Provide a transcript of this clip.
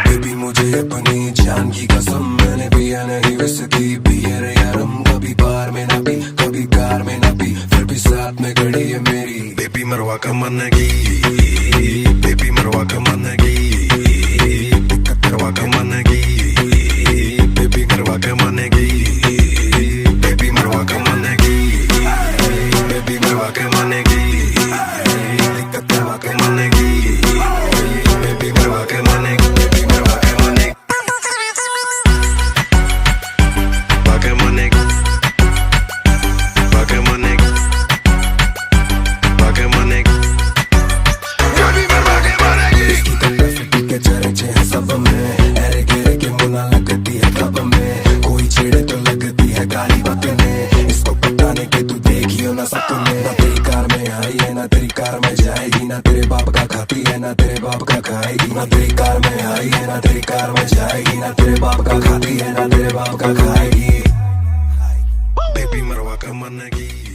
Baby मुझे अपनी जान की कसम, मैंने पिया नहीं विस्की बियर या रम, कभी बार में ना पी कभी कार में ना पी, फिर भी साथ में खड़ी है मेरी बेबी मरवा का मानेगी, बेबी मरवा का मानेगी, मरवा का मानेगी, बेबी मरवा का मानेगी, बेबी मरवा का मानेगी, बेबी मरवा का मानेगी, मरवा का मानेगी, बेबी मरवा का मानेगी, बेबी मरवा का मानेगी, मरवा का मानेगी, मरवा का मानेगी, मरवा का मानेगी, बेबी मरवा का मानेगी। इसकी तरफ के चर्चे हैं सब में, अरे गिरे के मुना लगती है कब में, कोई छेड़े तो लगती है गाली बकने, इसको पटाने के तू देखियो ना सपने, ना तेरी कार में आई है ना तेरी कार में जाएगी, ना तेरे बाप का खाती है ना तेरे बाप का खाएगी, ना तेरी कार में आई है ना तेरी कार में जाएगी, ना तेरे बाप का खाती है ना तेरे बाप का खाएगी, बेबी मरवा का मानेगी।